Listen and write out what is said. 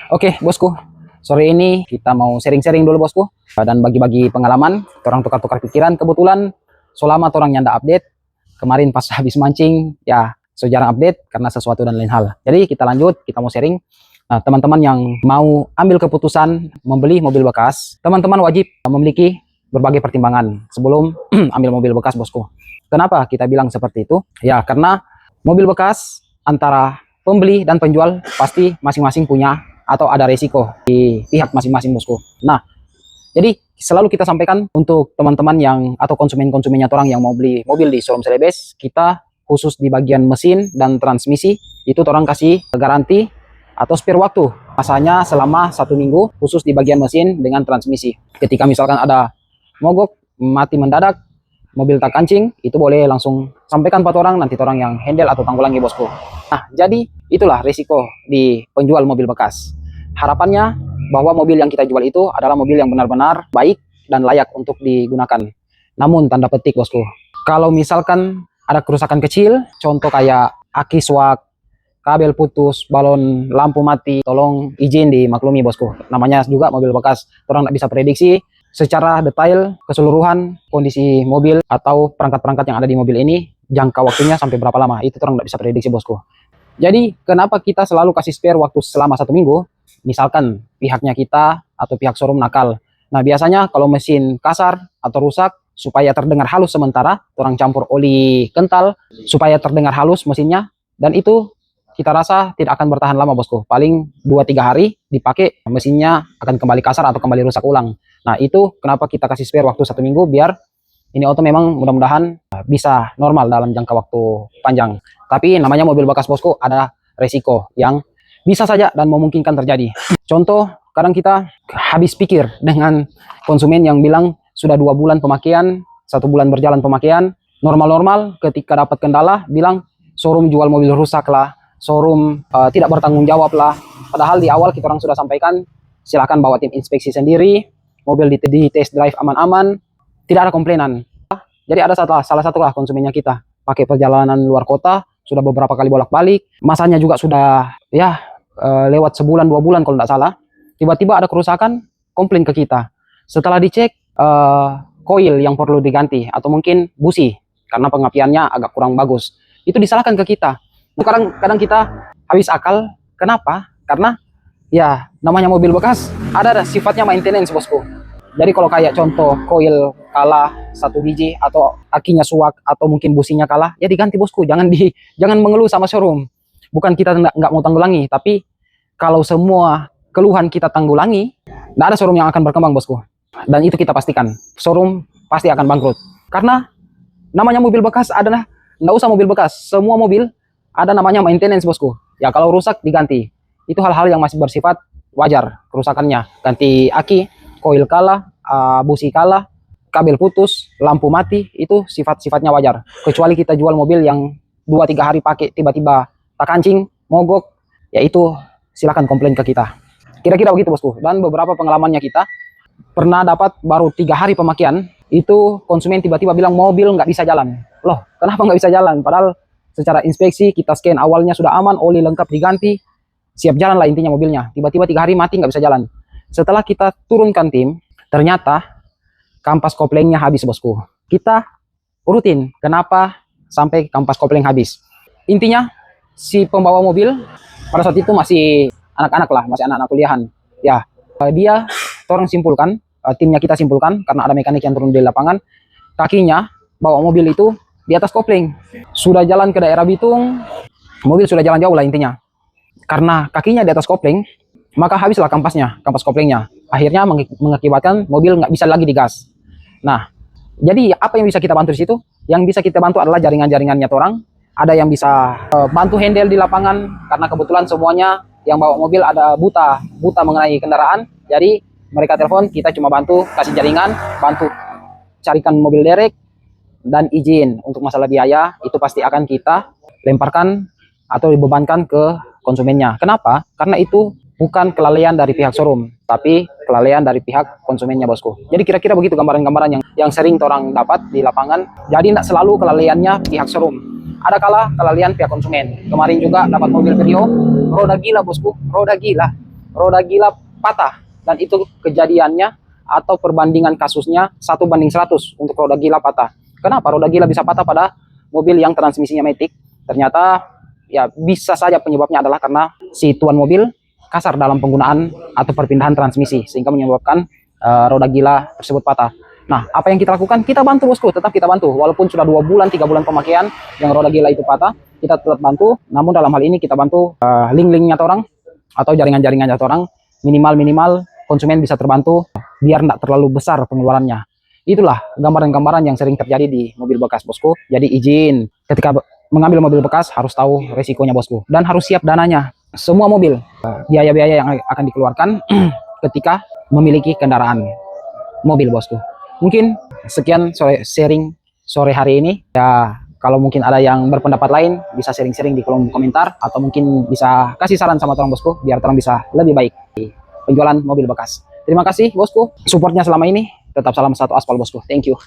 Oke, bosku. Sore ini kita mau sharing-sharing dulu, bosku. Dan bagi-bagi pengalaman, orang tukar-tukar pikiran. Kebetulan selama orang nyanda update, kemarin pas habis mancing, ya sejarah update karena sesuatu dan lain hal. Jadi kita lanjut, kita mau sharing. Nah, teman-teman yang mau ambil keputusan membeli mobil bekas, teman-teman wajib memiliki berbagai pertimbangan sebelum ambil mobil bekas, bosku. Kenapa kita bilang seperti itu? Ya, karena mobil bekas antara pembeli dan penjual pasti masing-masing punya atau ada resiko di pihak masing-masing, bosku. Nah, jadi selalu kita sampaikan untuk teman-teman yang atau konsumen-konsumennya orang yang mau beli mobil di showroom Celebes, kita khusus di bagian mesin dan transmisi itu orang kasih garansi atau spare waktu. Masanya selama 1 minggu khusus di bagian mesin dengan transmisi. Ketika misalkan ada mogok, mati mendadak, mobil tak kancing, itu boleh langsung sampaikan pada orang, nanti orang yang handle atau tanggulangi, bosku. Nah, jadi itulah risiko di penjual mobil bekas. Harapannya bahwa mobil yang kita jual itu adalah mobil yang benar-benar baik dan layak untuk digunakan. Namun tanda petik, bosku, kalau misalkan ada kerusakan kecil, contoh kayak aki swak, kabel putus, balon lampu mati, tolong izin dimaklumi, bosku. Namanya juga mobil bekas, orang tidak bisa prediksi secara detail keseluruhan kondisi mobil atau perangkat-perangkat yang ada di mobil ini, jangka waktunya sampai berapa lama, itu orang tidak bisa prediksi, bosku. Jadi kenapa kita selalu kasih spare waktu selama 1 minggu? Misalkan pihaknya kita atau pihak showroom nakal. Nah, biasanya kalau mesin kasar atau rusak, supaya terdengar halus sementara, orang campur oli kental supaya terdengar halus mesinnya, dan itu kita rasa tidak akan bertahan lama, bosku. Paling 2-3 hari dipakai, mesinnya akan kembali kasar atau kembali rusak ulang. Nah, itu kenapa kita kasih spare waktu 1 minggu, biar ini auto memang mudah-mudahan bisa normal dalam jangka waktu panjang. Tapi namanya mobil bekas, bosku, ada resiko yang bisa saja dan memungkinkan terjadi. Contoh, kadang kita habis pikir dengan konsumen yang bilang sudah 2 bulan pemakaian, 1 bulan berjalan pemakaian, normal-normal, ketika dapat kendala, bilang showroom jual mobil rusak lah, showroom tidak bertanggung jawab lah. Padahal di awal kita orang sudah sampaikan, silakan bawa tim inspeksi sendiri, mobil di test drive aman-aman, tidak ada komplainan. Jadi ada salah satu lah konsumennya kita, pakai perjalanan luar kota, sudah beberapa kali bolak-balik, masanya juga sudah ya lewat sebulan 2 bulan kalau tidak salah, tiba-tiba ada kerusakan, komplain ke kita. Setelah dicek, koil yang perlu diganti atau mungkin busi karena pengapiannya agak kurang bagus, itu disalahkan ke kita. Kadang kita habis akal. Kenapa? Karena ya namanya mobil bekas ada sifatnya maintenance, bosku. Jadi kalau kayak contoh koil kalah 1 biji atau akinya suak atau mungkin businya kalah, ya diganti, bosku. Jangan mengeluh sama showroom. Bukan kita nggak mau tanggulangi, tapi kalau semua keluhan kita tanggulangi, nggak ada showroom yang akan berkembang, bosku. Dan itu kita pastikan, showroom pasti akan bangkrut. Karena namanya mobil bekas adalah, nggak usah mobil bekas, semua mobil ada namanya maintenance, bosku. Ya kalau rusak diganti. Itu hal-hal yang masih bersifat wajar kerusakannya. Ganti aki, koil kalah, busi kalah, kabel putus, lampu mati, itu sifat-sifatnya wajar. Kecuali kita jual mobil yang 2-3 hari pakai tiba-tiba tak kancing, mogok, ya itu silakan komplain ke kita. Kira-kira begitu, bosku. Dan beberapa pengalamannya kita pernah dapat baru 3 hari pemakaian, itu konsumen tiba-tiba bilang mobil nggak bisa jalan. Loh, kenapa nggak bisa jalan? Padahal secara inspeksi kita scan awalnya sudah aman, oli lengkap diganti, siap jalan lah intinya mobilnya. Tiba-tiba 3 hari mati, nggak bisa jalan. Setelah kita turunkan tim, ternyata kampas koplengnya habis, bosku. Kita urutin kenapa sampai kampas kopleng habis. Intinya si pembawa mobil pada saat itu masih anak-anak lah, masih anak-anak kuliahan. Ya, dia orang simpulkan, timnya kita simpulkan karena ada mekanik yang turun di lapangan, kakinya bawa mobil itu di atas kopling. Sudah jalan ke daerah Bitung, mobil sudah jalan jauh lah intinya. Karena kakinya di atas kopling, maka habislah kampas koplingnya. Akhirnya mengakibatkan mobil nggak bisa lagi digas. Nah, jadi apa yang bisa kita bantu di situ? Yang bisa kita bantu adalah jaringan-jaringannya orang. Ada yang bisa bantu handle di lapangan, karena kebetulan semuanya yang bawa mobil ada buta mengenai kendaraan. Jadi mereka telepon, kita cuma bantu kasih jaringan, bantu carikan mobil derek, dan izin. Untuk masalah biaya itu pasti akan kita lemparkan atau dibebankan ke konsumennya. Kenapa? Karena itu bukan kelalaian dari pihak showroom, tapi kelalaian dari pihak konsumennya, bosku. Jadi kira-kira begitu gambaran-gambaran yang sering orang dapat di lapangan. Jadi tidak selalu kelalaiannya pihak showroom. Ada kala kelalaian pihak konsumen. Kemarin juga dapat mobil Vario, roda gila, bosku, roda gila. roda gila patah, dan itu kejadiannya atau perbandingan kasusnya 1:100 untuk roda gila patah. Kenapa roda gila bisa patah pada mobil yang transmisinya matic? Ternyata ya bisa saja penyebabnya adalah karena si tuan mobil kasar dalam penggunaan atau perpindahan transmisi sehingga menyebabkan roda gila tersebut patah. Nah, apa yang kita lakukan? Kita bantu bosku, tetap kita bantu. Walaupun sudah 2 bulan, 3 bulan pemakaian yang roda gila itu patah, kita tetap bantu. Namun dalam hal ini kita bantu link-linknya orang atau jaringan-jaringannya orang, minimal konsumen bisa terbantu biar tidak terlalu besar pengeluarannya. Itulah gambaran-gambaran yang sering terjadi di mobil bekas bosku. Jadi izin ketika mengambil mobil bekas harus tahu resikonya bosku, dan harus siap dananya. Semua mobil biaya-biaya yang akan dikeluarkan ketika memiliki kendaraan mobil bosku. Mungkin sekian sharing sore hari ini ya. Kalau mungkin ada yang berpendapat lain bisa sharing-sharing di kolom komentar, atau mungkin bisa kasih saran sama orang bosku biar orang bisa lebih baik di penjualan mobil bekas. Terima kasih bosku supportnya selama ini. Tetap salam satu aspal bosku. Thank you.